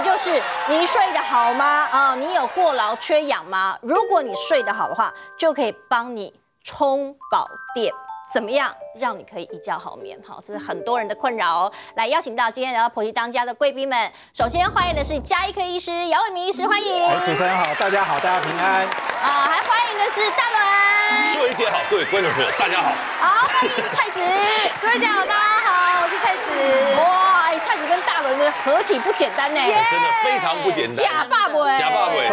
就是你睡得好吗？你有过劳缺氧吗？如果你睡得好的话，就可以帮你充饱电。怎么样让你可以一觉好眠？这是很多人的困扰哦。来邀请到今天来到婆媳当家的贵宾们，首先欢迎的是家医科医师姚伟明医师，欢迎。主持人好，大家好，大家平安。还欢迎的是大伦。舒维姐好，各位观众朋友大家好。好，欢迎蔡子。舒维姐好，大家好，我是蔡子。哇，蔡子跟大伦的合体不简单呢，真的非常不简单。假爸爸，假爸爸，对对，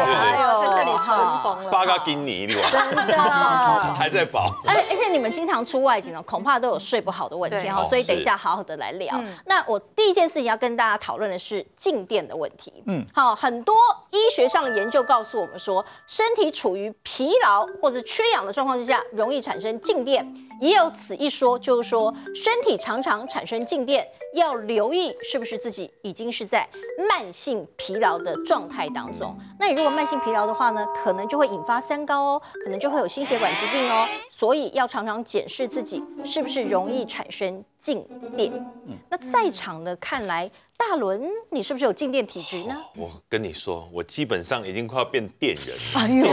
在这里春风了。八嘎金尼，你哇，真的还在保。而且你们经常出外景哦，恐怕都有睡不好的问题哈，所以等一下好好的来聊。那我第一件事情要跟大家讨论的是静电的问题。好，很多医学上的研究告诉我们说，身体处于疲劳或者缺氧的状况之下，容易产生静电。也有此一说，就是说身体常常产生静电，要留意是不是自己已经是在慢性疲劳的状态当中。那你如果慢性疲劳的话呢，可能就会引发三高哦，可能就会有心血管疾病哦。所以要常常检视自己是不是容易产生静电。那在场的看来，大伦，你是不是有静电体质呢？我跟你说，我基本上已经快要变电人。哎呦，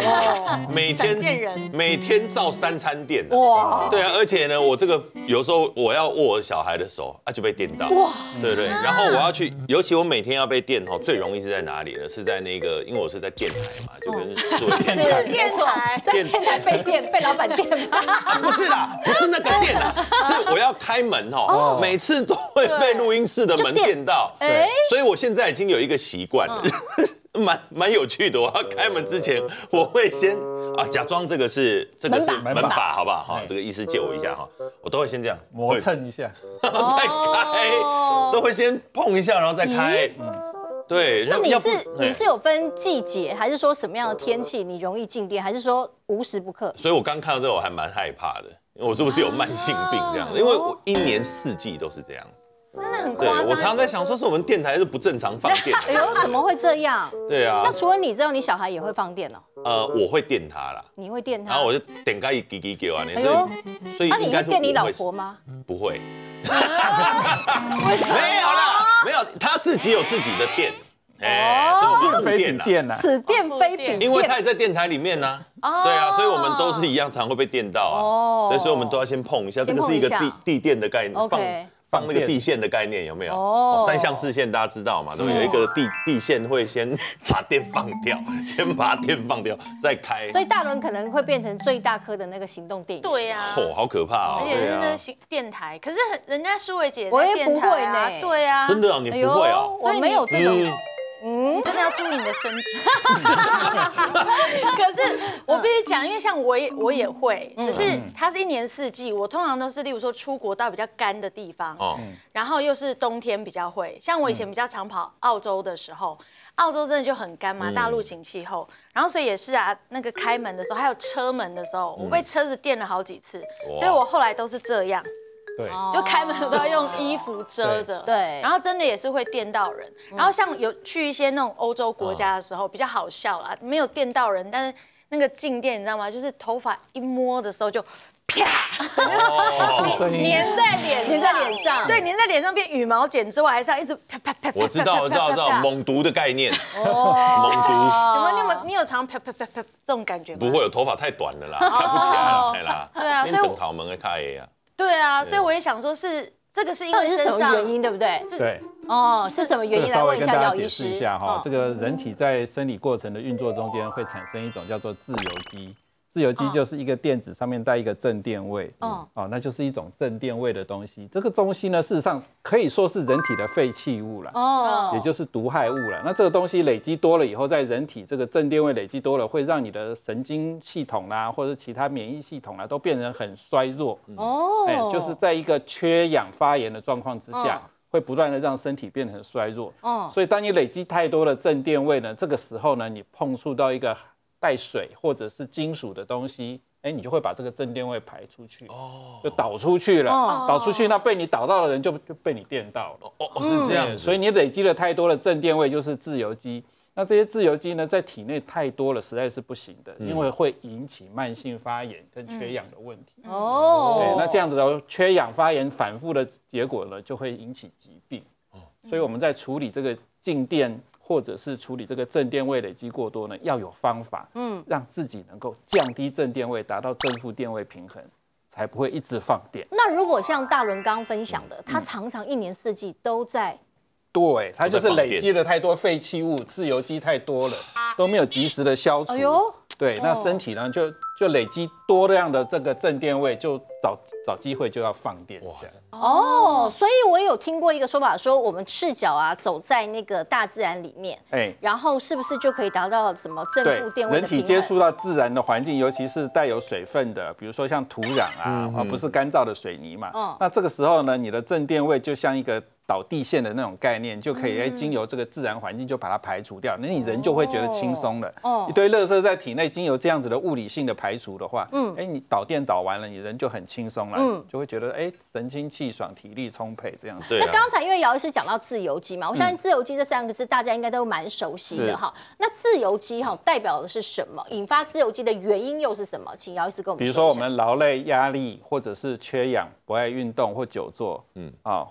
每天照3餐电。哇，对啊，而且呢，我这个有时候我要握小孩的手就被电到。哇，对对。然后我要去，尤其我每天要被电最容易是在哪里呢？是在那个，因为我是在电台嘛，就跟所谓电台。电台，在电台被电，被老板电吗？不是啦，不是那个电啦，是我要开门每次都会被录音室的门电到。所以我现在已经有一个习惯了，蛮有趣的。我要开门之前，我会先假装这个是门把，好不好？好，这个医师借我一下哈，我都会先这样磨蹭一下，再开，都会先碰一下，然后再开。对，那你是有分季节，还是说什么样的天气你容易静电，还是说无时不刻？所以我刚看到这个我还蛮害怕的，我是不是有慢性病这样？因为我1年4季都是这样子。真的很夸张。我常常在想，说是我们电台是不正常放电。哎呦，怎么会这样？对啊。那除了你之外，你小孩也会放电哦？我会电他啦。你会电他？然后我就点开叽叽叫啊，所以那你会电你老婆吗？不会。为什么？没有，他自己有自己的电。是我们非比电啊，此电非彼电，因为他也在电台里面呢。对啊，所以我们都是一样，常会被电到啊。所以我们都要先碰一下，这个是一个地电的概念，放那个地线的概念有没有？3象4线大家知道嘛？对不对？有一个地线会先把电放掉，先把电放掉，再开。所以大伦可能会变成最大颗的那个行动电源。对呀，好可怕哦！而且是那电台，可是人家舒维姐我也不会呢。对啊，真的哦，你不会哦？我没有这种。你真的要注意你的身体。可是我必须讲，因为像我也会，只是它是1年4季，我通常都是例如说出国到比较干的地方，然后又是冬天比较会。像我以前比较常跑澳洲的时候，澳洲真的就很干嘛，大陆型气候，然后所以也是啊，那个开门的时候，还有车门的时候，我被车子电了好几次，所以我后来都是这样。对，就开门都要用衣服遮着，对，然后真的也是会电到人。然后像有去一些那种欧洲国家的时候，比较好笑啦，没有电到人，但是那个静电你知道吗？就是头发一摸的时候就啪，粘在脸上，对，粘在脸上变羽毛剪之外，还是要一直啪啪啪。我知道，猛毒的概念。猛毒，你有常啪啪啪啪这种感觉吗？不会，有头发太短了啦，看不起来了，对啦。对啊，所以等桃门的开呀。对啊，所以我也想说，这个是因为身上原因，对不对？对，是什么原因？来问一下姚医师一下哈。这个人体在生理过程的运作中间会产生一种叫做自由基。自由基就是一个电子上面带一个正电位，那就是一种正电位的东西。这个东西呢，事实上可以说是人体的废弃物了，也就是毒害物了。那这个东西累积多了以后，在人体这个正电位累积多了，会让你的神经系统啦，或者其他免疫系统啦，都变成很衰弱。就是在一个缺氧发炎的状况之下。会不断的让身体变成衰弱，所以当你累积太多的正电位呢，这个时候呢，你碰触到一个带水或者是金属的东西，你就会把这个正电位排出去，就导出去了，导出去，那被你导到的人就被你电到了，是这样，所以你累积了太多的正电位，就是自由基。那这些自由基呢，在体内太多了，实在是不行的，因为会引起慢性发炎跟缺氧的问题。对，那这样子的缺氧发炎反复的结果呢，就会引起疾病。所以我们在处理这个静电或者是处理这个正电位累积过多呢，要有方法，让自己能够降低正电位，达到正负电位平衡，才不会一直放电。那如果像大伦刚分享的，他常常一年四季都在。对，它就是累积了太多废弃物，自由基太多了，都没有及时的消除。哎呦，对，那身体呢就累积多量的这个正电位，就找机会就要放电。哦，所以我也有听过一个说法，说我们赤脚啊走在那个大自然里面，然后是不是就可以达到什么正负电位的平衡？人体接触到自然的环境，尤其是带有水分的，比如说像土壤啊，而不是干燥的水泥嘛。那这个时候呢，你的正电位就像一个导地线的那种概念，就可以经由这个自然环境就把它排除掉，那你人就会觉得轻松了。一堆垃圾在体内经由这样子的物理性的排除的话，你导电导完了，你人就很轻松了，就会觉得神清气爽，体力充沛这样子。那刚才因为姚医师讲到自由基嘛，我相信自由基这3个字大家应该都蛮熟悉的哈。那自由基代表的是什么？引发自由基的原因又是什么？请姚医师跟我们说。比如说我们劳累、压力，或者是缺氧、不爱运动或久坐，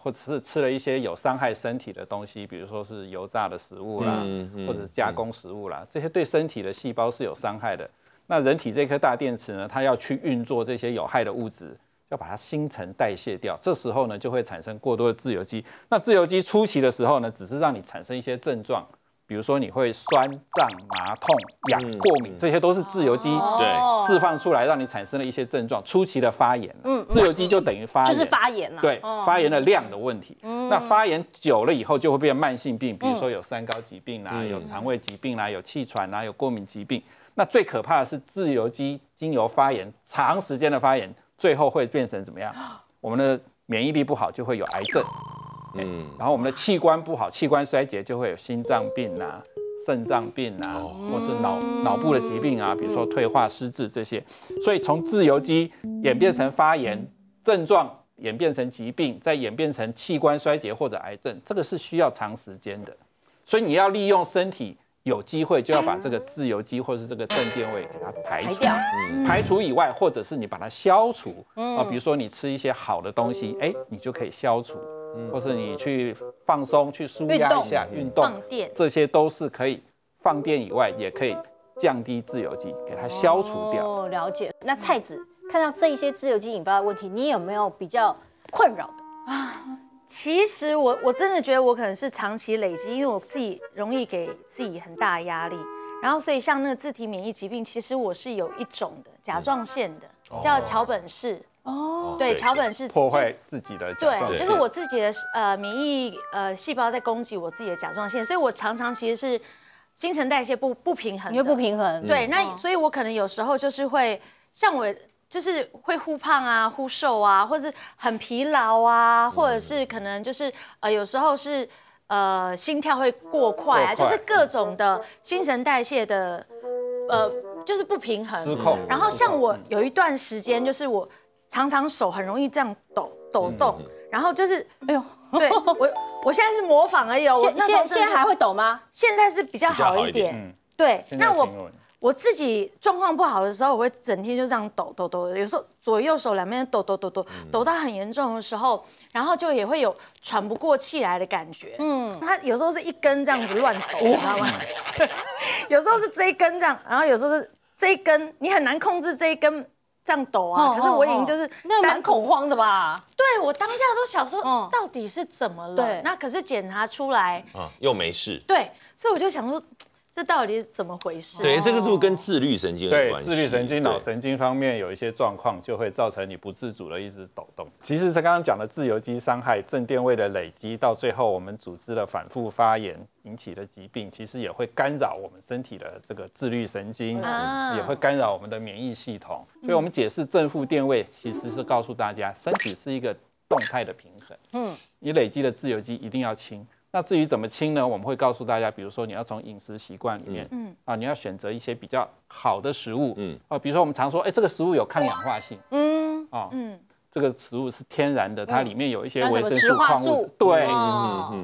或者是吃了一些有伤害身体的东西，比如说是油炸的食物啦，或者是加工食物啦，这些对身体的细胞是有伤害的。那人体这颗大电池呢，它要去运作这些有害的物质，要把它新陈代谢掉。这时候呢，就会产生过多的自由基。那自由基初期的时候呢，只是让你产生一些症状，比如说你会酸、胀、麻、痛、痒、过敏，这些都是自由基释放出来，让你产生了一些症状。初期的发炎，自由基就等于发炎，就是发炎了。对，发炎的量的问题。那发炎久了以后，就会变慢性病，比如说有三高疾病啦，有肠胃疾病啦，有气喘啦，有过敏疾病。那最可怕的是自由基经由发炎，长时间的发炎，最后会变成怎么样？我们的免疫力不好，就会有癌症。然后我们的器官不好，器官衰竭就会有心脏病啊、肾脏病啊，或是脑部的疾病啊，比如说退化、失智这些。所以从自由基演变成发炎症状，演变成疾病，再演变成器官衰竭或者癌症，这个是需要长时间的。所以你要利用身体有机会，就要把这个自由基或是这个正电位给它排除。排除以外，或者是你把它消除比如说你吃一些好的东西，你就可以消除。或是你去放松、去舒压一下、运动，这些都是可以放电以外，也可以降低自由基，给它消除掉。哦，了解。那蔡子看到这一些自由基引发的问题，你有没有比较困扰的啊？其实我真的觉得我可能是长期累积，因为我自己容易给自己很大的压力，然后所以像那个自体免疫疾病，其实我是有一种的甲状腺的，叫桥本氏。对，桥本氏破坏自己的甲状腺，对，就是我自己的免疫细胞在攻击我自己的甲状腺，所以我常常其实是新陈代谢不平衡，因为不平衡。对，那所以我可能有时候就是会像我就是会忽胖啊、忽瘦啊，或是很疲劳啊，或者是可能就是有时候是心跳会过快啊，就是各种的新陈代谢的就是不平衡失控。然后像我有一段时间就是我。常常手很容易这样抖动，然后就是，哎呦，对我现在是模仿而已。现在还会抖吗？现在是比较好一点。对，那我自己状况不好的时候，我会整天就这样抖，有时候左右手两边抖到很严重的时候，然后就也会有喘不过气来的感觉。它有时候是一根这样子乱抖，你知道吗？有时候是这一根这样，然后有时候是这一根，你很难控制这一根。这样抖啊！可是我已经就是那蛮恐慌的吧？对，我当下都想说，到底是怎么了？对，那可是检查出来又没事。对，所以我就想说，这到底是怎么回事？对，这个是不是跟自律神经有关系？对，自律神经、脑神经方面有一些状况，就会造成你不自主的一直抖动。其实他刚刚讲的自由基伤害、正电位的累积，到最后我们组织的反复发炎引起的疾病，其实也会干扰我们身体的这个自律神经，也会干扰我们的免疫系统。所以我们解释正负电位，其实是告诉大家，身体是一个动态的平衡。你累积的自由基一定要清。那至于怎么清呢？我们会告诉大家，比如说你要从饮食习惯里面，你要选择一些比较好的食物，比如说我们常说，这个食物有抗氧化性，这个食物是天然的，它里面有一些维生素、矿物质，对，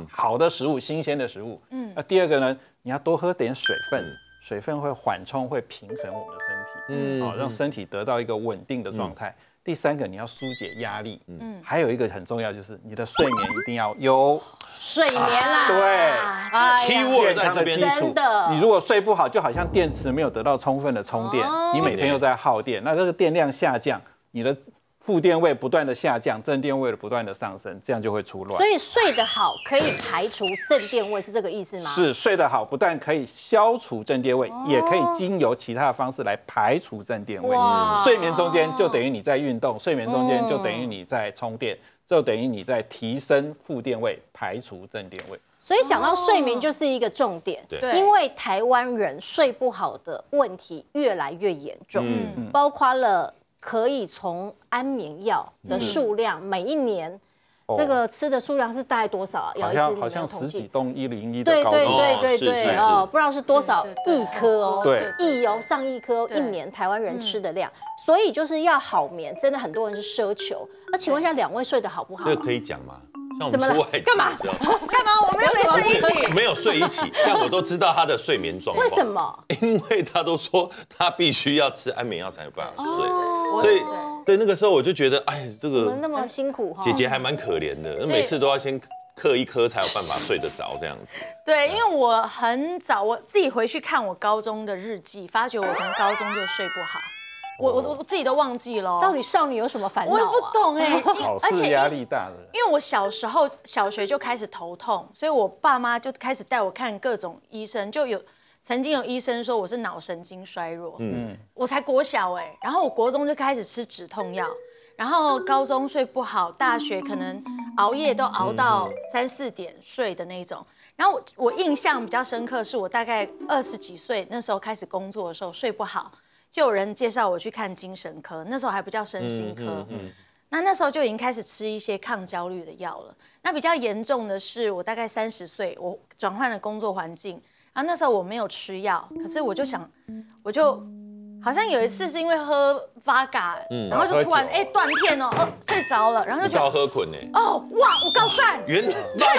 好的食物，新鲜的食物。那第二个呢，你要多喝点水分，水分会缓冲，会平衡我们的身体，让身体得到一个稳定的状态。第三个，你要疏解压力。还有一个很重要，就是你的睡眠一定要有。睡眠啦。对，keyword 在这边，真的。你如果睡不好，就好像电池没有得到充分的充电，你每天又在耗电，那这个电量下降，你的负电位不断的下降，正电位不断的上升，这样就会出乱。所以睡得好可以排除正电位，是这个意思吗？是，睡得好不但可以消除正电位，也可以经由其他的方式来排除正电位。睡眠中间就等于你在运动，睡眠中间就等于你在充电，就等于你在提升负电位，排除正电位。所以讲到睡眠就是一个重点，因为台湾人睡不好的问题越来越严重，包括了。可以从安眠药的数量，每一年这个吃的数量是大概多少啊？好像10几栋101的高度，对哦，不知道是多少亿颗哦，对，亿哦，上亿颗一年台湾人吃的量，所以就是要好眠，真的很多人是奢求。那请问一下，2位睡得好不好？这个可以讲吗？像我们出外景的时候，干嘛？我们又没睡一起，没有睡一起，但我都知道他的睡眠状况。为什么？因为他都说他必须要吃安眠药才有办法睡。所以对那个时候我就觉得，哎，这个那么辛苦，姐姐还蛮可怜的，每次都要先嗑一颗才有办法睡得着这样子。对，因为我很早，我自己回去看我高中的日记，发觉我从高中就睡不好，我自己都忘记了。到底少女有什么烦恼？我也不懂哎，考试压力大的。因为我小时候小学就开始头痛，所以我爸妈就开始带我看各种医生，曾经有医生说我是脑神经衰弱，我才国小哎，然后我国中就开始吃止痛药，然后高中睡不好，大学可能熬夜都熬到3、4点睡的那种。然后我印象比较深刻，是我大概20几岁那时候开始工作的时候睡不好，就有人介绍我去看精神科，那时候还不叫身心科，那时候就已经开始吃一些抗焦虑的药了。那比较严重的是，我大概30岁，我转换了工作环境。然后那时候我没有吃药，可是我就好像有一次是因为喝 Vaga，然后就突然断片哦，睡着了，然后就高喝困呢。哦哇，我高赞，原来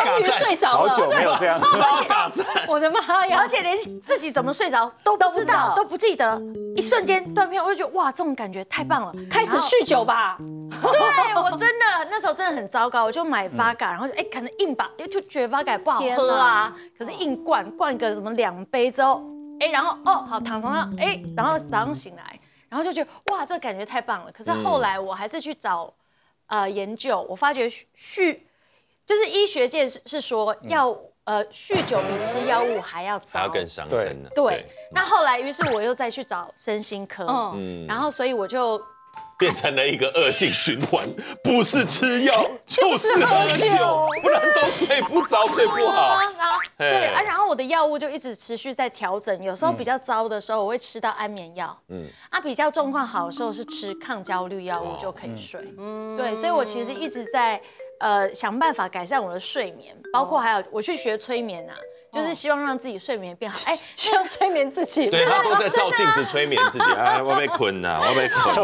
终于睡着了，好久没有这样，Vaga赞，我的妈呀！而且连自己怎么睡着都不知道，都不记得，一瞬间断片，我就觉得哇，这种感觉太棒了，开始酗酒吧。对，我真的那时候真的很糟糕，我就买 Vaga，然后就可能硬把，就觉得 Vaga 不好喝啊，可是硬灌个什么2杯之后。然后好躺床上，然后早上醒来，然后就觉得哇，这个感觉太棒了。可是后来我还是去找研究，我发觉就是医学界是说要酗酒比吃药物还要糟，还要更伤身呢。对，那后来于是我又再去找身心科，然后所以我就。变成了一个恶性循环，不是吃药就是喝酒，不然都睡不着、睡不好。对啊，然后我的药物就一直持续在调整，有时候比较糟的时候，我会吃到安眠药，比较状况好的时候是吃抗焦虑药物就可以睡。对，所以我其实一直在想办法改善我的睡眠，包括还有我去学催眠啊。就是希望让自己睡眠变好，希望催眠自己。对他都在照镜子催眠自己，我被困了，我被困了，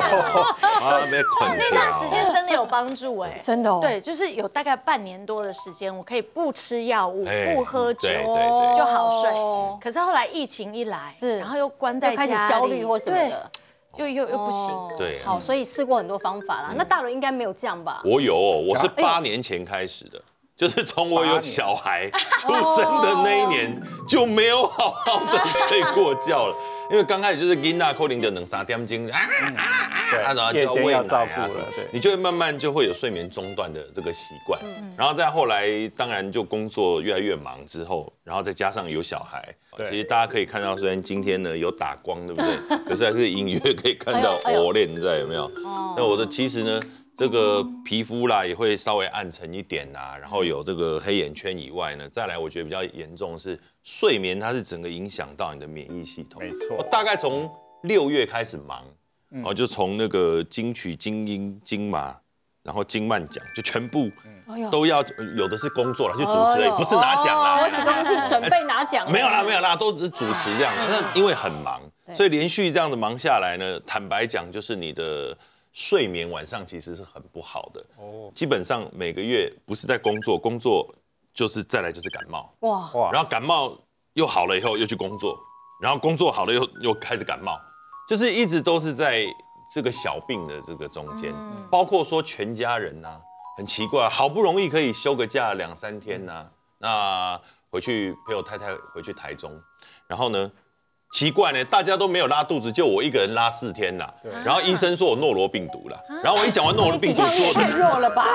我被困了。那段时间真的有帮助真的。对，就是有大概半年多的时间，我可以不吃药物、不喝酒就好睡。可是后来疫情一来，然后又关在家里，开始焦虑或什么的，又不行。对，好，所以试过很多方法啦。那大伦应该没有这样吧？我有，我是8年前开始的。就是从我有小孩出生的那一年就没有好好的睡过觉了，因为刚开始就是囡仔可能就2、3点钟然后就要喂奶啊，你就会慢慢就会有睡眠中断的这个习惯，然后再后来当然就工作越来越忙之后，然后再加上有小孩，其实大家可以看到，虽然今天呢有打光，对不对？可是还是隐约可以看到OLED在有没有？那我的其实呢。这个皮肤啦也会稍微暗沉一点啦，然后有这个黑眼圈以外呢，再来我觉得比较严重的是睡眠，它是整个影响到你的免疫系统。没错，我大概从6月开始忙，就从那个金曲、金鹰、金马，然后金漫奖，就全部都要，有的是工作了，去主持而已，不是拿奖啦。我刚去准备拿奖。没有啦，都是主持这样。那因为很忙，所以连续这样子忙下来呢，坦白讲，就是你的。睡眠晚上其实是很不好的，基本上每个月不是在工作就是再来就是感冒，然后感冒又好了以后又去工作，然后工作好了又开始感冒，就是一直都是在这个小病的这个中间，包括说全家人啊，很奇怪，好不容易可以休个假2、3天啊，那回去陪我太太回去台中，然后呢，奇怪呢，大家都没有拉肚子，就我一个人拉4天啦。然后医生说我诺罗病毒啦。然后我一讲完诺罗病毒，太弱了吧？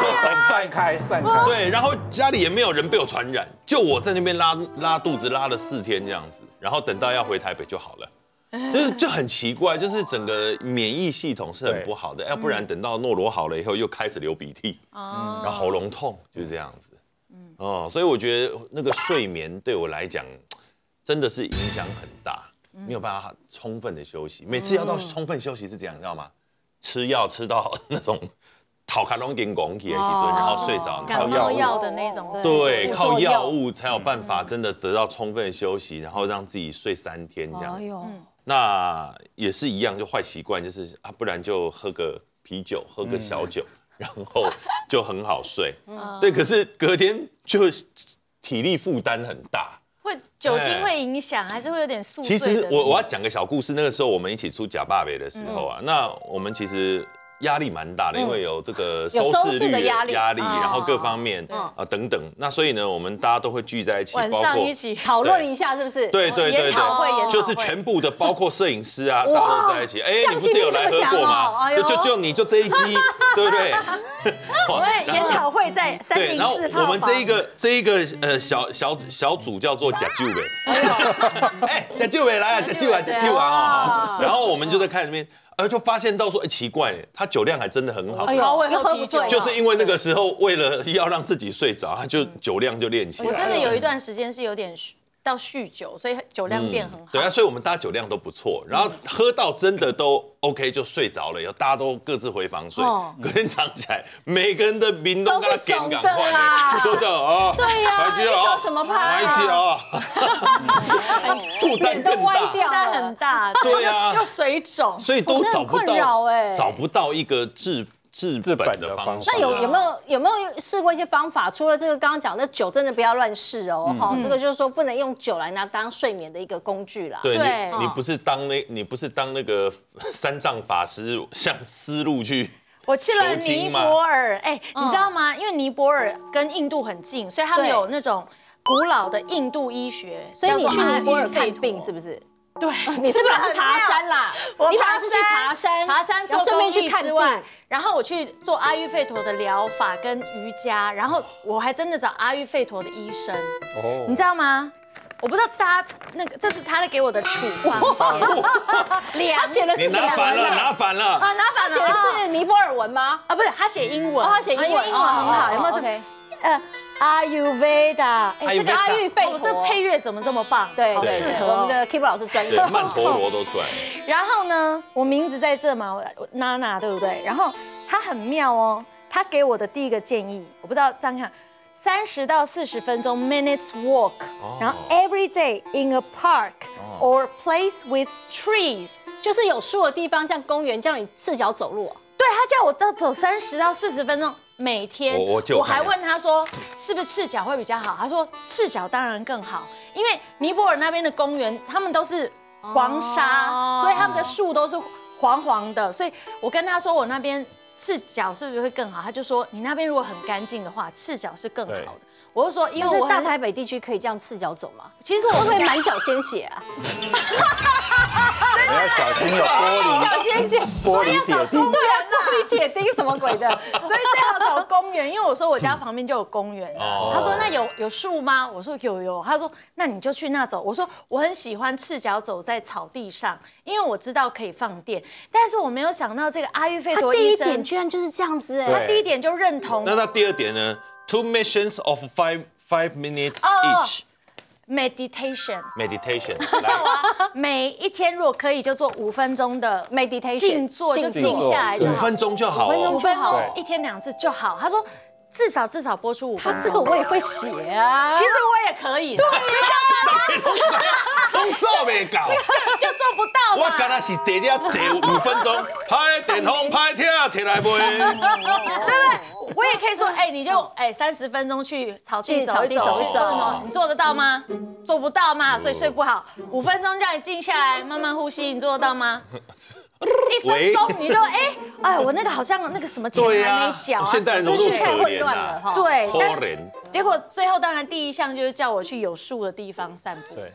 散开。对，然后家里也没有人被我传染，就我在那边拉肚子拉了4天这样子，然后等到要回台北就好了。就很奇怪，就是整个免疫系统是很不好的，要不然等到诺罗好了以后又开始流鼻涕，然后喉咙痛，就是这样子。所以我觉得那个睡眠对我来讲真的是影响很大，没有办法充分的休息。每次要到充分休息是这样，你知道吗？吃药吃到那种头壳拢紧拱起的时候，然后睡着，感冒药的那种，对，靠药物才有办法真的得到充分的休息，然后让自己睡3天这样。那也是一样，就坏习惯就是不然就喝个啤酒，喝个小酒，然后就很好睡。对，可是隔天就体力负担很大。会酒精会影响，还是会有点宿醉？其实我要讲个小故事，那个时候我们一起出假爸爸的时候啊，那我们其实压力蛮大的，因为有这个收视率的压力，然后各方面等等。那所以呢，我们大家都会聚在一起，晚上一起讨论一下，是不是？对，研讨会，就是全部的，包括摄影师啊，大家都在一起。你不是有来喝过吗？就你就这一机，对不对？研讨会在304对，然后我们这一个小组叫做假酒呗，假酒呗来啊，假酒啊！然后我们就在看里面。就发现到说，奇怪，他酒量还真的很好，超会喝啤酒，就是因为那个时候为了要让自己睡着，他就酒量就练起来。我真的有一段时间是有点到酗酒，所以酒量变很好。对啊，所以我们大家酒量都不错，然后喝到真的都 OK 就睡着了，以后大家都各自回房睡。隔天早上起来，每个人的面都跟他赶快的，都的啊，对呀，拍机啊，怎么拍？拍机啊，负担更大，负担很大，对啊，又水肿，所以都找不到一个治本的方式。那有没有试过一些方法？除了这个刚刚讲的酒，真的不要乱试哦。这个就是说不能用酒来拿当睡眠的一个工具啦。对，你不是当那个三藏法师向丝路去。我去了尼泊尔，你知道吗？因为尼泊尔跟印度很近，所以他们有那种古老的印度医学。所以你去尼泊尔看病是不是？对，你是不是爬山啦？你本来是去爬山，然后顺便去看病。然后我去做阿育吠陀的疗法跟瑜伽，然后我还真的找阿育吠陀的医生。你知道吗？我不知道大家这是他给我的处方。他写的是什么？拿反了啊！拿反了。写的是尼泊尔文吗？不是，他写英文。他写英文，英文很好。有没有？OK。Ayurveda， 这个阿育吠陀，这配乐怎么这么棒？对，适合我们的 Keep 老师专业，曼陀罗都出来。然后呢，我名字在这嘛，娜娜对不对？然后他很妙哦，他给我的第一个建议，我不知道这样看，30到40分钟 minutes walk， 然后 every day in a park or place with trees， 就是有树的地方，像公园，叫你赤脚走路。对，他叫我走30到40分钟。每天，我还问他说，是不是赤脚会比较好？他说赤脚当然更好，因为尼泊尔那边的公园，他们都是黄沙，所以他们的树都是黄黄的。所以我跟他说，我那边赤脚是不是会更好？他就说，你那边如果很干净的话，赤脚是更好的。我就说，因为我大台北地区可以这样赤脚走吗？其实我会不会满脚鲜血啊？你要小心有玻璃铁钉。对啊，玻璃铁钉什么鬼的？所以最好找公园，因为我说我家旁边就有公园。他说那有树吗？我说有。他说那你就去那走。我说我很喜欢赤脚走在草地上，因为我知道可以放电。但是我没有想到这个阿育吠陀医生，他第一点居然就是这样子他第一点就认同。那他第二点呢？2 missions of 5 minutes each. Meditation， 来，每一天如果可以就做5分钟的 meditation， 静坐就静下来就好， 5分钟就好，5分钟1天2次就好。他说至少播出5分钟。他这个我也会写啊，其实我也可以。对呀，都做没搞，就做不到嘛。我刚才是地点坐5分钟，拍电风拍铁摕来卖，对不对？我也可以说，你就30分钟去草地走一走，你做得到吗？做不到嘛，所以睡不好。5分钟叫你静下来，慢慢呼吸，你做得到吗？ 1分钟你就哎，我那个好像那个什么钱还没缴啊，现代人都太混乱了哈。对，可怜。结果最后当然第一项就是叫我去有树的地方散步。对。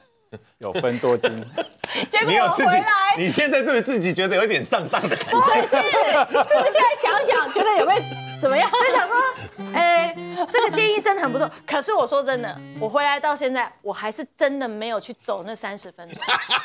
有分多金，结果我回来，你现在对自己觉得有点上当的感觉，是不是？现在想想，觉得有没有怎么样？就想说，这个建议真的很不错。可是我说真的，我回来到现在，我还是真的没有去走那30分钟，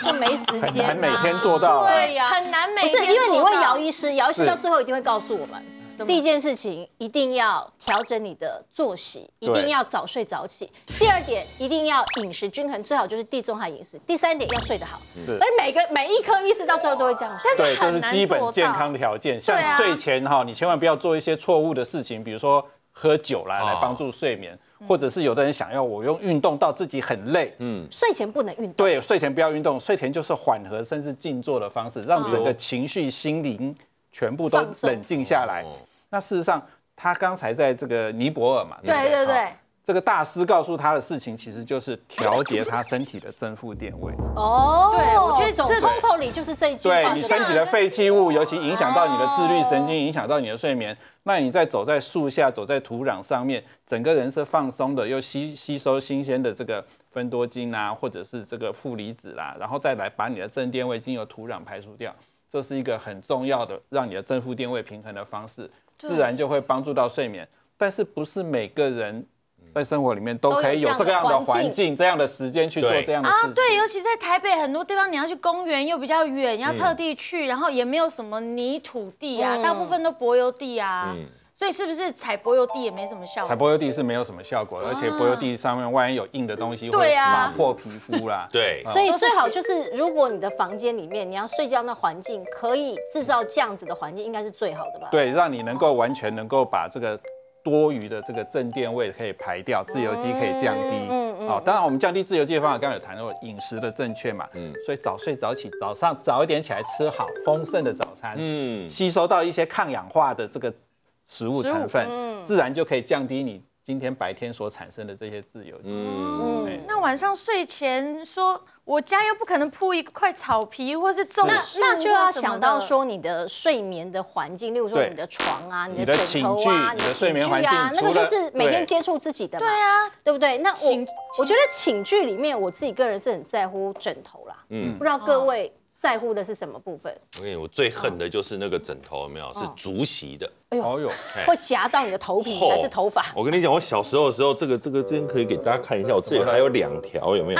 就没时间，很难每天做到。对呀，很难每天。不是因为你问姚医师到最后一定会告诉我们。第一件事情一定要调整你的作息，一定要早睡早起。第二点一定要饮食均衡，最好就是地中海饮食。第三点要睡得好。而每一科医师到最后都会这样说。对，这是基本健康条件。像睡前你千万不要做一些错误的事情，比如说喝酒来帮助睡眠，或者是有的人想要我用运动到自己很累，睡前不能运动。对，睡前不要运动，睡前就是缓和甚至静坐的方式，让整个情绪、心灵全部都冷静下来。那事实上，他刚才在这个尼泊尔嘛，对，这个大师告诉他的事情，其实就是调节他身体的正负电位。对，我觉得这 totally 就是这一句话。对你身体的废弃物，尤其影响到你的自律神经，影响到你的睡眠。那你在走在树下，走在土壤上面，整个人是放松的，又吸收新鲜的这个芬多精啊，或者是这个负离子啦，然后再来把你的正电位经由土壤排除掉。这是一个很重要的让你的正负电位平衡的方式。自然就会帮助到睡眠，但是不是每个人在生活里面都可以有这样的环境、这样的时间去做这样的事情。对，尤其在台北很多地方，你要去公园又比较远，你要特地去，然后也没有什么泥土地啊，大部分都柏油地啊。所以是不是踩柏油地也没什么效果？踩柏油地是没有什么效果的，而且柏油地上面万一有硬的东西会划破皮肤啦。对，所以最好就是如果你的房间里面你要睡觉那环境可以制造这样子的环境，应该是最好的吧？对，让你能够完全能够把这个多余的这个正电位可以排掉，自由基可以降低。当然我们降低自由基的方法，刚刚有谈到饮食的正确嘛。所以早睡早起，早上早一点起来吃好丰盛的早餐。吸收到一些抗氧化的这个食物成分，自然就可以降低你今天白天所产生的这些自由基。那晚上睡前说，我家又不可能铺一块草皮或是种树，那就要想到说你的睡眠的环境，例如说你的床啊、你的枕头啊、你的睡眠环境啊，那个就是每天接触自己的嘛。对啊，对不对？那我觉得寝具里面，我自己个人是很在乎枕头啦。不知道各位在乎的是什么部分？我最恨的就是那个枕头，有没有？是竹席的。哎呦，会夹到你的头皮还是头发？我跟你讲，我小时候的时候，这个这边可以给大家看一下，我这里还有2条，有没有？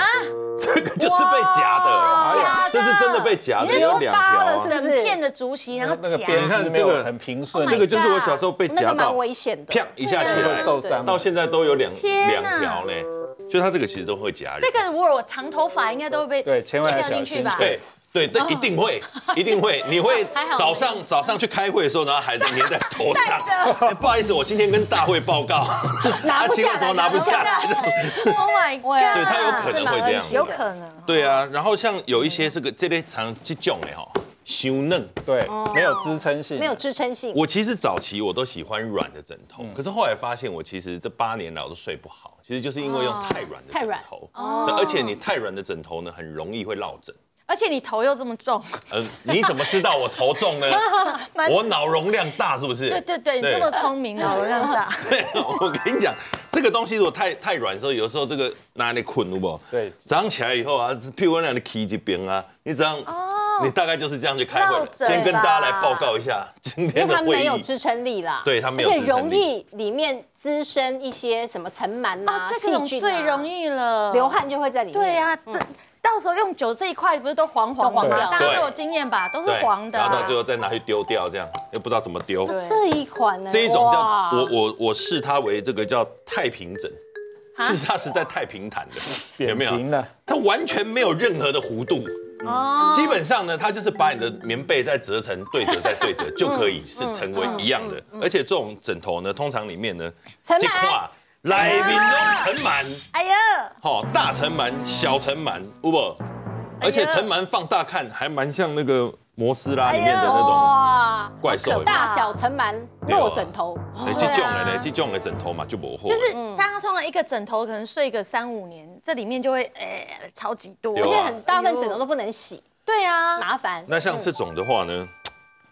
这个就是被夹的，这是真的被夹的，有2条，整片的竹席，然后夹。你看这个很平顺，这个就是我小时候被夹到，那个蛮危险的，啪一下起来受伤，到现在都有2条呢。就它这个其实都会夹。这个如果我长头发，应该都会被千万要小心。对，一定会，一定会。你会早上去开会的时候，然后还粘在头上。不好意思，我今天跟大会报告，今天怎么拿不下来 ？Oh my god！ 对，他有可能会这样，有可能。对啊，然后像有一些这类常这种太嫩，对，没有支撑性，没有支撑性。我其实早期我都喜欢软的枕头，可是后来发现我其实这8年来我都睡不好，其实就是因为用太软的枕头。而且你太软的枕头呢，很容易会落枕。而且你头又这么重，你怎么知道我头重呢？我脑容量大是不是？对，你这么聪明，脑容量大。对，我跟你讲，这个东西如果太软的时候，有时候这个拿来捆，有没有？对，早上起来以后啊，譬如我让你起一边啊，你这样，你大概就是这样去开会了。今天跟大家来报告一下今天的会议。因为它没有支撑力啦，对，它没有支撑力，而且容易里面滋生一些什么尘螨啊、细菌啊，最容易了，流汗就会在里面。对呀。到时候用久这一块不是都黄掉？大家都有经验吧，都是黄的。然后到最后再拿去丢掉，这样又不知道怎么丢。这一款呢？这一种叫我视它为这个叫太平枕，是它是在太平坦的，有没有？它完全没有任何的弧度。基本上呢，它就是把你的棉被再折成对折再对折，就可以是成为一样的。而且这种枕头呢，通常里面呢，这块。内面都尘螨，哎呀，大尘螨、小尘螨，有无？而且尘螨放大看，还蛮像那个摩斯拉里面的那种怪兽。大小尘螨落枕头，这种的枕头嘛就没货。就是大家通常一个枕头可能睡个3-5年，这里面就会超级多，而且很大部分枕头都不能洗。对对啊，麻烦。那像这种的话呢，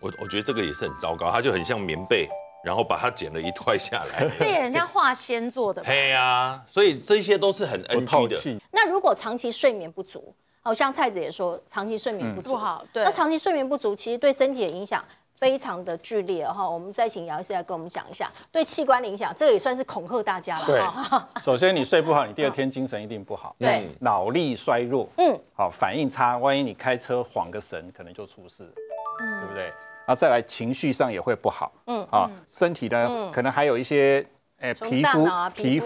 我觉得这个也是很糟糕，它就很像棉被，然后把它剪了一块下来，这也很像化纤做的。嘿呀，所以这些都是很 NG 的。那如果长期睡眠不足，好像蔡子也说，长期睡眠不足不好。对，那长期睡眠不足其实对身体的影响非常的剧烈哈。我们再请姚医师来跟我们讲一下对器官的影响，这个也算是恐吓大家了。对，首先你睡不好，你第二天精神一定不好，对，脑力衰弱，好，反应差，万一你开车晃个神，可能就出事，对不对？然后再来情绪上也会不好，身体呢可能还有一些。皮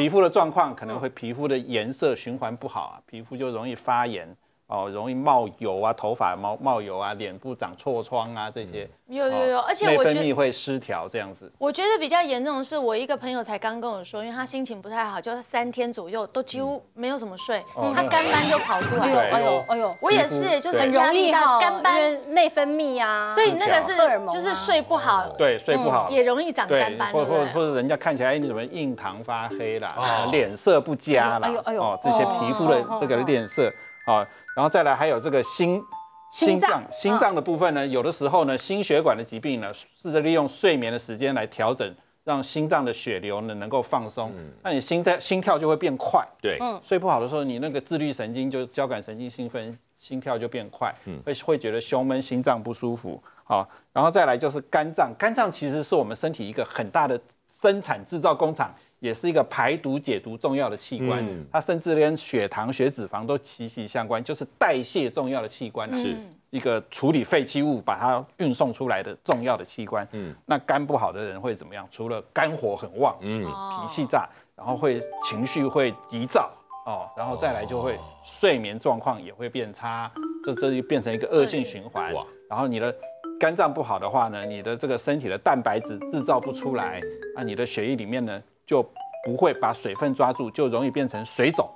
肤的状况可能会皮肤的颜色循环不好啊，皮肤就容易发炎哦，容易冒油啊，头发冒油啊，脸部长痤疮啊这些。有，而且内分泌会失调这样子。我觉得比较严重的是，我一个朋友才刚跟我说，因为他心情不太好，就3天左右都几乎没有什么睡，他肝斑就跑出来了。哎呦，我也是，就是很容易肝斑，因为内分泌啊，所以那个是就是睡不好，对，睡不好也容易长肝斑，或者人家看起来你怎么印堂发黑啦，脸色不佳啦，这些皮肤的这个脸色啊，然后再来还有这个心脏的部分呢，有的时候呢，心血管的疾病呢，试着利用睡眠的时间来调整，让心脏的血流呢能够放松，那你心跳就会变快。对，睡不好的时候，你那个自律神经就交感神经兴奋，心跳就变快，会觉得胸闷、心脏不舒服。好，然后再来就是肝脏其实是我们身体一个很大的生产制造工厂。也是一个排毒解毒重要的器官，它甚至连血糖、血脂肪都息息相关，就是代谢重要的器官，是一个处理废弃物把它运送出来的重要的器官。那肝不好的人会怎么样？除了肝火很旺，脾气大，然后会情绪会急躁然后再来就会睡眠状况也会变差，这就变成一个恶性循环。然后你的肝脏不好的话呢，你的这个身体的蛋白质制造不出来，你的血液里面呢就不会把水分抓住，就容易变成水肿，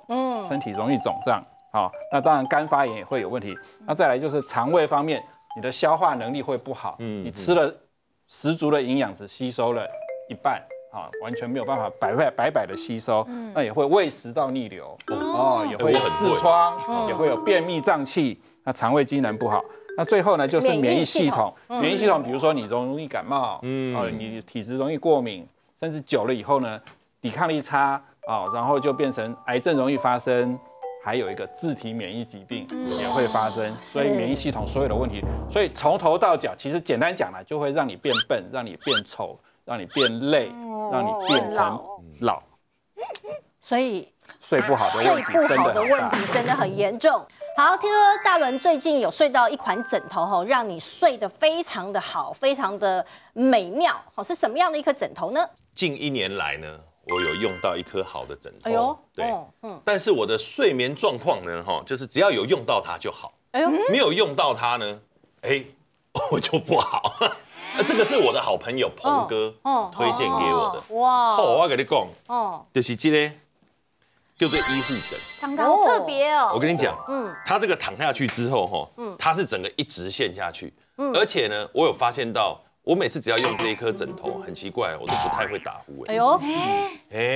身体容易肿胀。好，那当然肝发炎也会有问题。那再来就是肠胃方面，你的消化能力会不好，你吃了十足的营养只吸收了一半，完全没有办法白的吸收，那也会胃食道逆流，也会有痔疮，也会有便秘胀气，那肠胃机能不好。那最后呢，就是免疫系统，比如说你容易感冒，你体质容易过敏。甚至久了以后呢，抵抗力差然后就变成癌症容易发生，还有一个自体免疫疾病也会发生，所以免疫系统所有的问题，所以从头到脚，其实简单讲呢，就会让你变笨，让你变丑，让你变累，让你变成老。所以睡不好的问题真的很严重。好，听说大伦最近有睡到一款枕头让你睡得非常的好，非常的美妙是什么样的一颗枕头呢？近1年来呢，我有用到一颗好的枕头，对，但是我的睡眠状况呢，就是只要有用到它就好，没有用到它呢，我就不好。这个是我的好朋友鹏哥推荐给我的，哇！好，我跟你讲，就是这个叫做依附枕，长得好特别哦。我跟你讲，它这个躺下去之后，它是整个一直陷下去，而且呢，我有发现到，我每次只要用这一颗枕头，很奇怪，我都不太会打呼。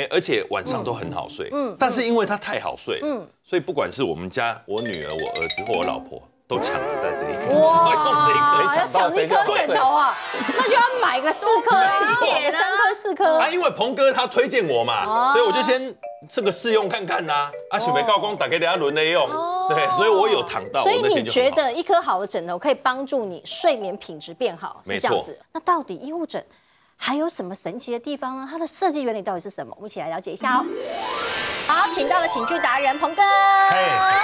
而且晚上都很好睡。但是因为它太好睡，所以不管是我们家我女儿、我儿子或我老婆，都抢着在这一颗，用这一颗，要抢一颗枕头啊，那就要买个4颗啊，3颗4颗。因为鹏哥他推荐我嘛，对，我就先这个试用看看呐。想要高光打给大家轮流用，对，所以我有躺到。所以你觉得一颗好的枕头可以帮助你睡眠品质变好，是这样子？那到底依附枕还有什么神奇的地方呢？它的设计原理到底是什么？我们一起来了解一下哦。好，请到了寝具达人鹏哥。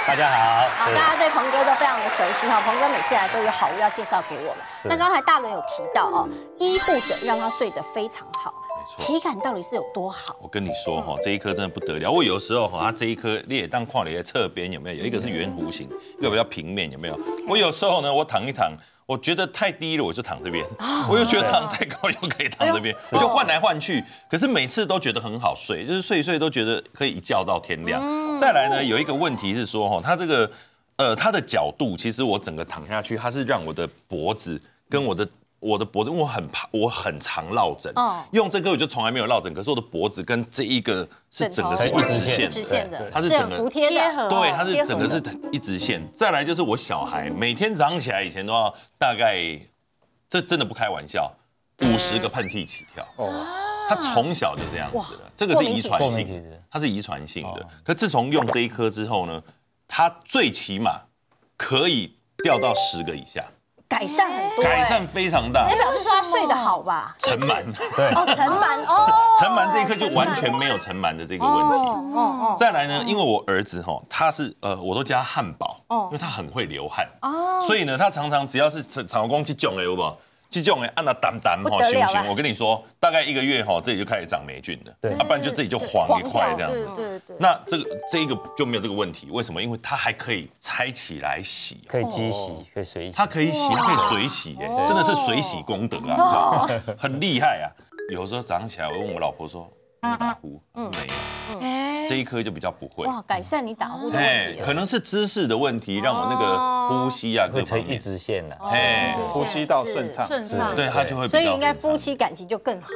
大家好。好，大家对鹏哥都非常的熟悉哈。鹏哥每次来都有好物要介绍给我们。那刚才大伦有提到依附枕让他睡得非常好。体感到底是有多好？我跟你说这一颗真的不得了。我有时候它这一颗你也当看你的侧边有没有？有一个是圆弧形，一个比较平面，有没有？我有时候呢，我躺一躺，我觉得太低了，我就躺这边；我又觉得躺太高，又可以躺这边，我就换来换去。可是每次都觉得很好睡，就是睡一睡都觉得可以一觉到天亮。再来呢，有一个问题是说它这个它的角度，其实我整个躺下去，它是让我的脖子跟我的我的脖子，因为我很常落枕，用这个我就从来没有落枕，可是我的脖子跟这一个是整个是一直线的，它是整个服帖的，对，它是整个是一直线。再来就是我小孩每天早上起来以前都要大概，这真的不开玩笑，50个喷嚏起跳。他从小就这样子了，这个是遗传性的，它是遗传性的。可自从用这一颗之后呢，他最起码可以掉到10个以下，改善很多，改善非常大。表示说他睡得好吧？尘螨，对，尘螨哦，尘螨这一颗就完全没有尘螨的这个问题。再来呢，因为我儿子他是我都叫他汉堡，因为他很会流汗，所以呢，他常常只要是长工去种有没有？这种按它淡淡熊，我跟你说，大概1个月这里就开始长霉菌了，对，不然就这里就黄一块这样。对。那这个就没有这个问题，为什么？因为它还可以拆起来洗，可以机洗，可以水洗。它可以洗，它可以水洗，真的是水洗功德啊，很厉害啊。有时候早上起来，我问我老婆说，你打呼没有？这一颗就比较不会。哇，改善你打呼的问题。可能是姿势的问题，让我那个呼吸啊会成一直线了，呼吸道顺畅，对，它就会比较。所以应该夫妻感情就更好。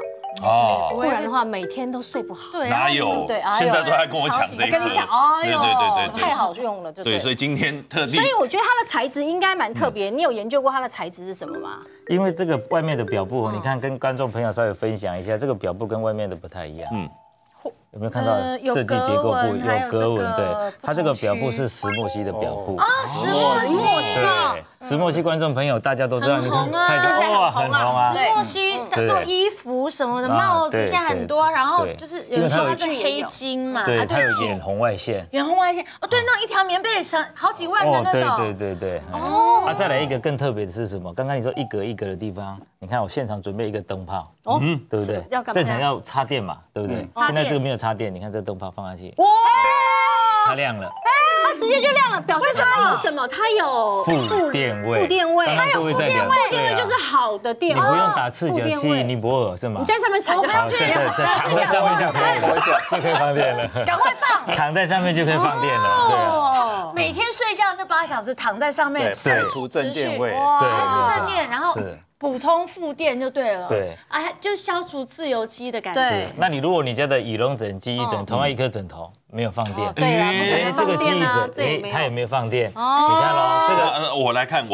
不然的话每天都睡不好。哪有？对，现在都在跟我抢这一颗。跟你抢，对，太好用了，对。所以今天特地。所以我觉得它的材质应该蛮特别。你有研究过它的材质是什么吗？因为这个外面的表布，你看跟观众朋友稍微分享一下，这个表布跟外面的不太一样。有没有看到设计结构部有格纹？对，它这个表布是石墨烯的表布啊，石墨烯。对，石墨烯观众朋友大家都知道，你看蔡小哇很红啊。石墨烯做衣服什么的，帽子现在很多，然后就是有人说它是黑金嘛，对，它有远红外线。远红外线哦，对，那一条棉被好几万的那种。对。哦。再来一个更特别的是什么？刚刚你说一格一格的地方，你看我现场准备一个灯泡，对不对？正常要插电嘛，对不对？现在这个没有插电，你看这灯泡放下去，哇，它亮了。它直接就亮了，表示它有什么？它有负电位，它有负电位，负电位就是好的电。你不用打赤脚器，尼泊尔是吗？你在上面踩，躺在上面就可以了，就可以放电了。赶快放，躺在上面就可以放电了，对啊。每天睡觉那8小时躺在上面，排除正电位，排除正电，然后补充负电就对了。对，就消除自由基的感觉。是，那你如果你家的羽绒枕、记忆枕同样一颗枕头没有放电，对啊，这个记忆枕，它也没有放电。你看咯，这个我来看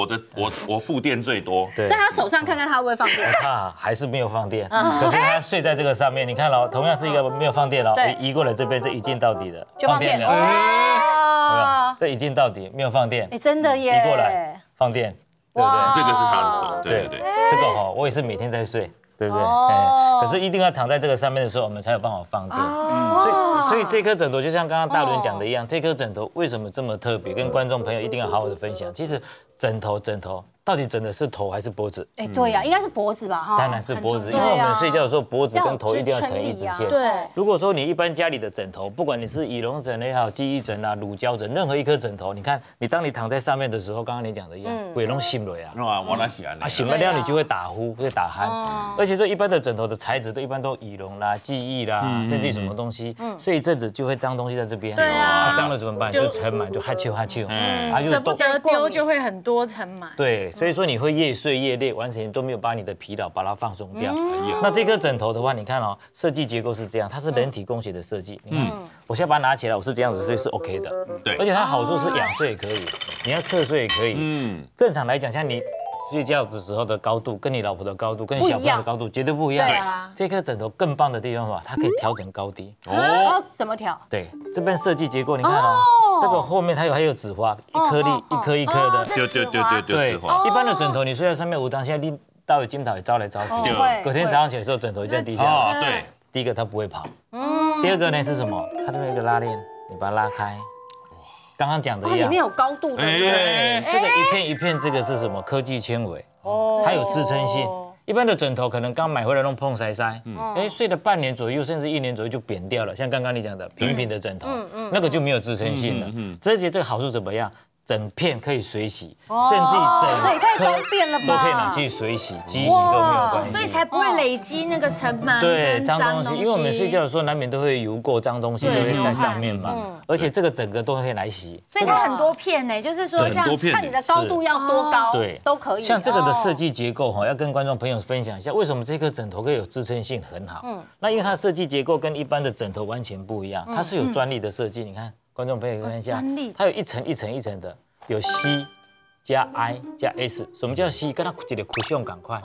我负电最多，在他手上看看他会不会放电。还是没有放电，可是他睡在这个上面，你看咯，同样是一个没有放电咯，移过来这边，这一镜到底的，就放电了。这一镜到底没有放电，真的耶，移过来放电。对不对？这个是他的手，对。这个我也是每天在睡，对不对？可是一定要躺在这个上面的时候，我们才有办法放电。所以这颗枕头就像刚刚大伦讲的一样，这颗枕头为什么这么特别？跟观众朋友一定要好好的分享。其实枕头到底枕的是头还是脖子？对呀，应该是脖子吧？当然是脖子，因为我们睡觉的时候，脖子跟头一定要成一直线。对。如果说你一般家里的枕头，不管你是羽绒枕也好，记忆枕啊、乳胶枕，任何一颗枕头，你看，当你躺在上面的时候，刚刚你讲的一样，鬼拢醒了呀。我哪喜欢呢？醒不了你就会打呼，会打鼾。而且说一般的枕头的材质都一般都羽绒啦、记忆啦，甚至什么东西，所以一阵子就会脏东西在这边。对啊。脏了怎么办？就尘螨，就哈啾。舍不得丢就会很多尘螨。对，所以说你会越睡越累，完全都没有把你的疲劳把它放松掉。那这颗枕头的话，你看设计结构是这样，它是人体工学的设计。你看，我现在把它拿起来，我是这样子睡是 OK 的。对，而且它好处是仰睡也可以，你要侧睡也可以。正常来讲，像你睡觉的时候的高度，跟你老婆的高度，跟小朋友的高度绝对不一样。对啊。这颗枕头更棒的地方它可以调整高低。怎么调？对，这边设计结构你看这个后面还有纸花，一颗粒一颗一颗的。对，一般的枕头你睡在上面，有当下你到金头也招来招去，隔天早上起来的时候枕头就要低下来。对，第一个它不会跑，第二个呢是什么？它这边有一个拉链，你把它拉开。刚刚讲的一样，它里面有高度的。对，这个一片一片，这个是什么？科技纤维，它有支撑性。一般的枕头可能刚买回来弄碰塞，睡了半年左右，甚至1年左右就扁掉了。像刚刚你讲的平平的枕头，那个就没有支撑性了。这个好处怎么样？整片可以水洗，甚至整颗都可以拿去水洗、机洗都没有关系，所以才不会累积那个尘螨对脏东西。因为我们睡觉的时候难免都会游过脏东西，都会在上面嘛。而且这个整个都可以来洗，所以它很多片呢，就是说像看你的高度要多高，对，都可以。像这个的设计结构哈，要跟观众朋友分享一下，为什么这颗枕头可以有支撑性很好？那因为它设计结构跟一般的枕头完全不一样，它是有专利的设计。你看，观众朋友看一下，它有一层一层一层的。有 C 加 I 加 S， 什么叫 C？ 跟它一个cushion赶快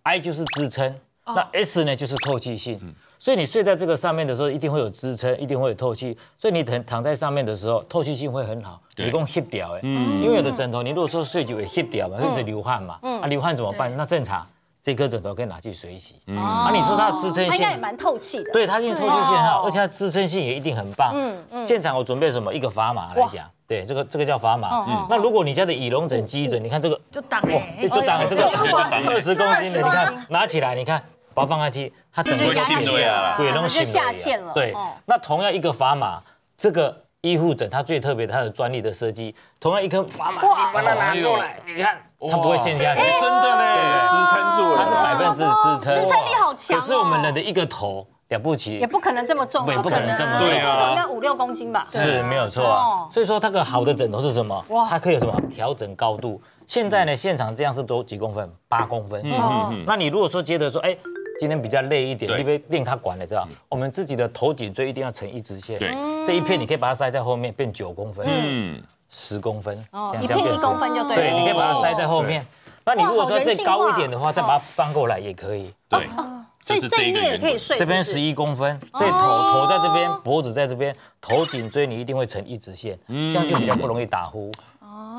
，I 就是支撑，那 S 呢就是透气性。所以你睡在这个上面的时候，一定会有支撑，一定会有透气。所以你躺在上面的时候，透气性会很好。你讲 hip 掉哎，因为有的枕头你如果说睡久会 hip 掉嘛，会一直流汗嘛，流汗怎么办？那正常。这颗枕头可以拿去水洗，你说它的支撑性，它应该也蛮透气的。对，它一定透气性很好，而且它支撑性也一定很棒。现场我准备什么？一个砝码来讲，对，这个叫砝码。那如果你家的羽绒枕、机枕，你看这个就挡就挡这个20公斤的，你看拿起来，你看把它放下去，它整个鬼都就下线了。对，那同样一个砝码，这个依附枕它最特别的，它有专利的设计，同样一根砝码，你把它拿过来，你看。它不会陷下去，真的嘞，支撑住了，它是100%支撑，支撑力好强。可是我们人的一个头了不起，也不可能这么重，也不可能这么重，一个头应该5、6公斤吧？是没有错啊。所以说，它个好的枕头是什么？它可以有什么调整高度？现在呢，现场这样是多几公分？8公分。那你如果说觉得说，哎，今天比较累一点，因为练它管了，知道？我们自己的头颈椎一定要成一直线。对，这一片你可以把它塞在后面，变9公分。10公分，一片1公分就对了。对，你可以把它塞在后面。那你如果说再高一点的话，再把它翻过来也可以。对，所以这一面也可以睡。这边11公分，所以头在这边，脖子在这边，头颈椎你一定会成一直线，这样就比较不容易打呼。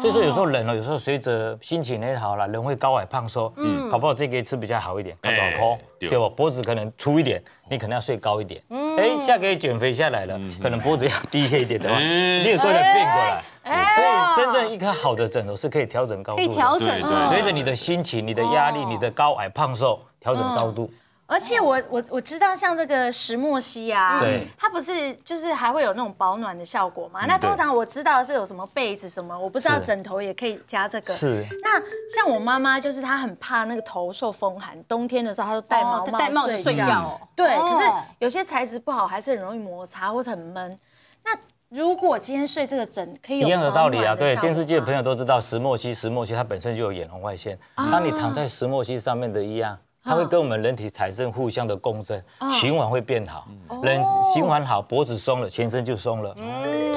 所以说有时候人哦，有时候随着心情也好了，人会高矮胖瘦，搞不好这个吃比较好一点，高脑壳，对吧？脖子可能粗一点，你可能要睡高一点。哎，下个月减肥下来了，可能脖子要低一点的话，你也过来变过来。所以真正一颗好的枕头是可以调整高度的，可以调整，随着你的心情、你的压力、你的高矮胖瘦调整高度。而且我知道像这个石墨烯啊，对，它不是就是还会有那种保暖的效果嘛？那通常我知道的是有什么被子什么，我不知道枕头也可以加这个。是。那像我妈妈就是她很怕那个头受风寒，冬天的时候她都戴帽子睡觉。对，可是有些材质不好，还是很容易摩擦或者很闷。那如果今天睡这个枕可以有一样的道理啊，对，电视界的朋友都知道石墨烯它本身就有眼红外线，当你躺在石墨烯上面的一样。它会跟我们人体产生互相的共振，循环会变好。人循环好，脖子松了，全身就松了；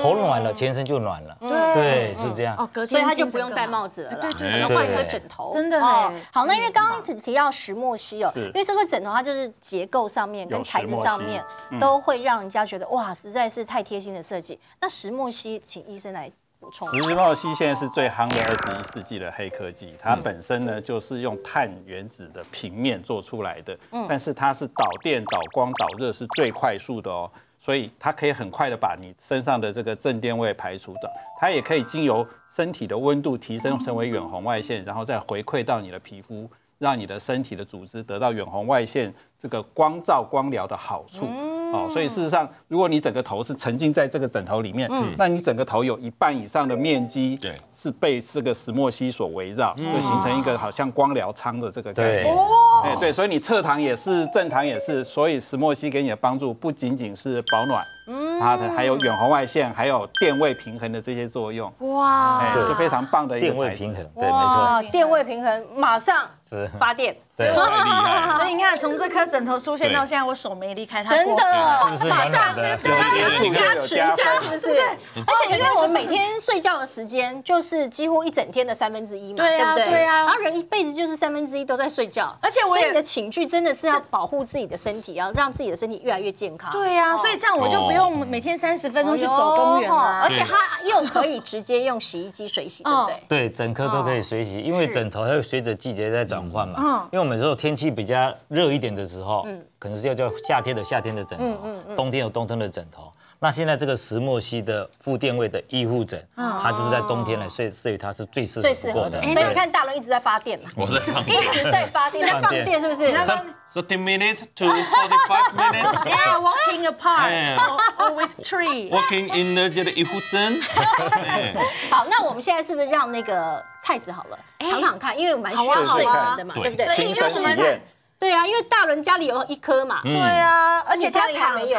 头暖了，全身就暖了。对，是这样。所以他就不用戴帽子了，对，要换一颗枕头。真的好，那因为刚刚提到石墨烯哦，因为这个枕头它就是结构上面跟材质上面都会让人家觉得哇，实在是太贴心的设计。那石墨烯，请医生来。石墨烯现在是最夯的21世纪的黑科技，它本身呢就是用碳原子的平面做出来的，但是它是导电、导光、导热是最快速的哦，所以它可以很快的把你身上的这个正电位排除的，它也可以经由身体的温度提升成为远红外线，然后再回馈到你的皮肤，让你的身体的组织得到远红外线这个光照光疗的好处。哦，所以事实上，如果你整个头是沉浸在这个枕头里面，那你整个头有1半以上的面积是被这个石墨烯所围绕，就形成一个好像光疗舱的这个概念。对，所以你侧躺也是，正躺也是，所以石墨烯给你的帮助不仅仅是保暖，它的还有远红外线，还有电位平衡的这些作用。哇，是非常棒的一个电位平衡，对，没错，电位平衡马上发电。对，太厉害。所以你看，从这颗枕头出现到现在，我手没离开它，真的，是不是暖暖的？对，加持一下，是不是？而且因为我们每天睡觉的时间就是几乎一整天的1/3嘛，对不对？对啊。然后人一辈子就是1/3都在睡觉，而且你的寝具真的是要保护自己的身体，要让自己的身体越来越健康。对啊，所以这样我就不用每天30分钟去走公园了，而且它又可以直接用洗衣机水洗，对不对？对，整颗都可以水洗，因为枕头它会随着季节在转换嘛。因为我们如果天气比较热一点的时候，可能是要叫夏天的枕头，冬天有冬天的枕头。那现在这个石墨烯的负电位的依附枕，它就是在冬天来睡，所以它是最适合的。所以你看大伦一直在发电嘛，我在放电，一直在发电，在放电是不是？30 minutes to 45 minutes. Yeah, walking apart or with tree. Walking in the 这个依附枕。好，那我们现在是不是让那个蔡子好了躺躺看，因为我蛮需要睡眠的嘛，对不对？亲身体验。对啊，因为大伦家里有1颗嘛。对啊，而且家里还没有。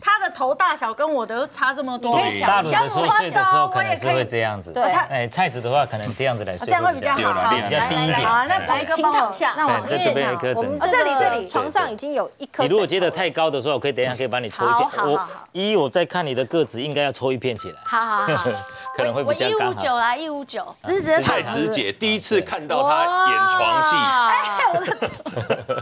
他的头大小跟我的差这么多。大伦的时候睡的时候可能是会这样子。对。蔡子的话可能这样子来睡，这样会比较好，比较低一点。好，那来请躺下。那我这边一颗枕头。这里床上已经有1颗。你如果觉得太高的时候，我可以等一下可以帮你抽一片。我再看你的个子，应该要抽1片起来。好。可能会比较刚好。159啦，159。蔡子姐第一次看到她演床戏。我的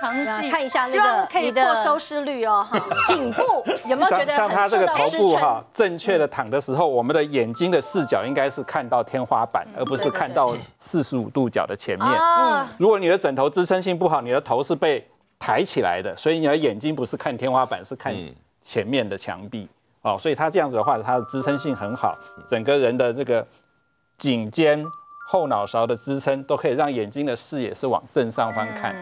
床戏，看一下希望可以破收视率哦。颈部有没有觉得像他这个头部哈，正确的躺的时候，我们的眼睛的视角应该是看到天花板，而不是看到45度角的前面。如果你的枕头支撑性不好，你的头是被抬起来的，所以你的眼睛不是看天花板，是看前面的墙壁。哦，所以他这样子的话，他的支撑性很好，整个人的这个颈肩、后脑勺的支撑都可以让眼睛的视野是往正上方看。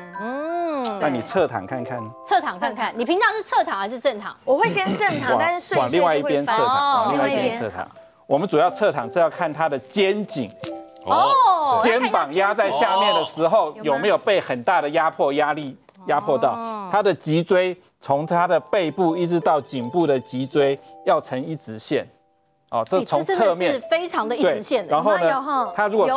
那你侧躺看看。侧躺看看，你平常是侧躺还是正躺？我会先正躺，但是往另外一边侧躺，往另外一边侧躺。我们主要侧躺是要看他的肩颈。肩膀压在下面的时候，有没有被很大的压力压迫到？他的脊椎从他的背部一直到颈部的脊椎要成一直线。哦，这从侧面是非常的一直线的。然后呢，他如果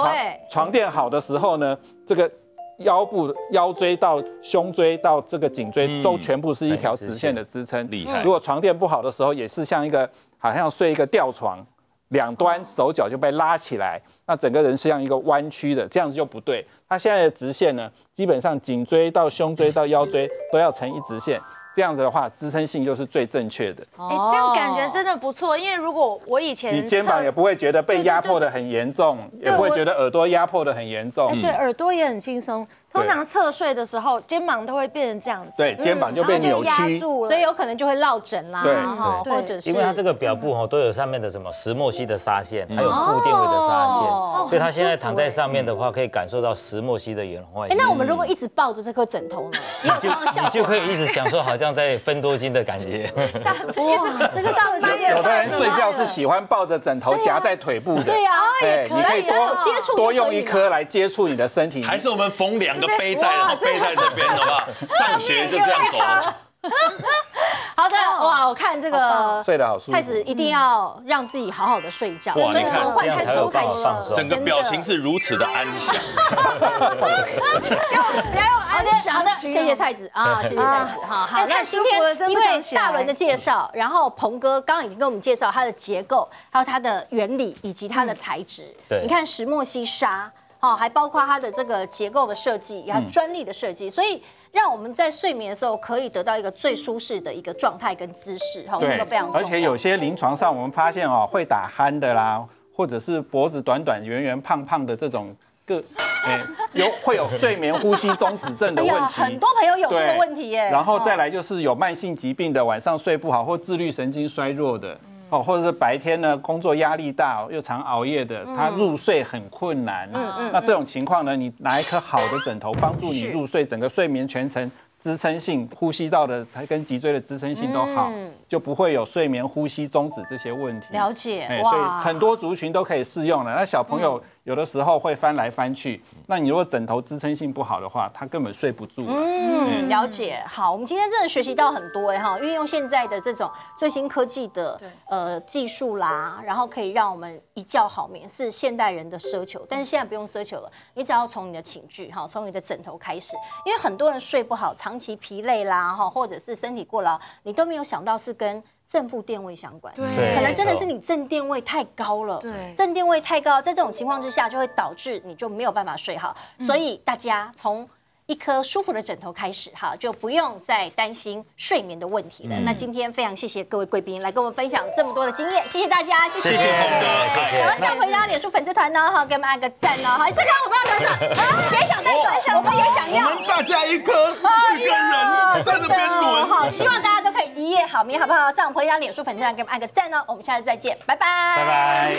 床垫好的时候呢，这个腰部、腰椎到胸椎到这个颈椎都全部是一条直线的支撑。厉害。如果床垫不好的时候，也是像一个好像睡一个吊床，两端手脚就被拉起来，那整个人是像一个弯曲的，这样子就不对。他现在的直线呢，基本上颈椎到胸椎到腰椎都要成一直线。这样子的话，支撑性就是最正确的。这样感觉真的不错，因为如果我以前你肩膀也不会觉得被压迫的很严重，也不会觉得耳朵压迫的很严重。对，耳朵也很轻松。通常侧睡的时候，肩膀都会变成这样子。对，肩膀就被扭曲，所以有可能就会落枕啦。对，或者是因为它这个表布都有上面的什么石墨烯的纱线，还有负电位的纱线，所以它现在躺在上面的话，可以感受到石墨烯的氧化。那我们如果一直抱着这颗枕头呢，你就可以一直享受好像在芬多精的感觉。这个上面有的人睡觉是喜欢抱着枕头夹在腿部的。对呀，你可以多用一颗来接触你的身体。还是我们缝2个背带，然后背在这边，好不好？上学就这样走。好的，哇，我看这个睡得好舒服。蔡子一定要让自己好好的睡觉。哇，你看从换开手开始，整个表情是如此的安详。不要用安详。好的，谢谢蔡子啊，谢谢蔡子哈。好，那今天因为大伦的介绍，然后鹏哥刚刚已经跟我们介绍它的结构，还有它的原理以及它的材质。对，你看石墨烯纱。还包括它的这个结构的设计，也专利的设计，所以让我们在睡眠的时候可以得到一个最舒适的一个状态跟姿势，这个非常重要。而且有些临床上我们发现会打鼾的啦，或者是脖子短短、圆圆胖胖的这种会有睡眠呼吸中止症的问题。很多朋友有这个问题耶。然后再来就是有慢性疾病的，晚上睡不好或自律神经衰弱的。或者是白天呢工作压力大又常熬夜的，他入睡很困难。那这种情况呢，你拿一颗好的枕头帮助你入睡，整个睡眠全程支撑性、呼吸道的跟脊椎的支撑性都好，就不会有睡眠呼吸中止这些问题。了解，所以很多族群都可以适用了。那小朋友有的时候会翻来翻去，那你如果枕头支撑性不好的话，他根本睡不住。了解。好，我们今天真的学习到很多运用现在的这种最新科技的技术啦，然后可以让我们一觉好眠，是现代人的奢求。但是现在不用奢求了，你只要从你的寝具从你的枕头开始，因为很多人睡不好，长期疲累啦或者是身体过劳，你都没有想到是跟正负电位相关，对，可能真的是你正电位太高了，对，正电位太高，在这种情况之下，就会导致你就没有办法睡好。所以大家从一颗舒服的枕头开始，就不用再担心睡眠的问题了。那今天非常谢谢各位贵宾来跟我们分享这么多的经验，谢谢大家，谢谢，谢谢。赶快上回到脸书粉丝团呢，给我们按个赞哦。好，这个我们要转转，也想再转，我们也想要。我们大家一颗，4个人在那边轮。好，希望大家都可以一夜业好眠好不好？上我们婆家脸书粉丝团给我们按个赞哦。我们下次再见，拜拜，拜拜。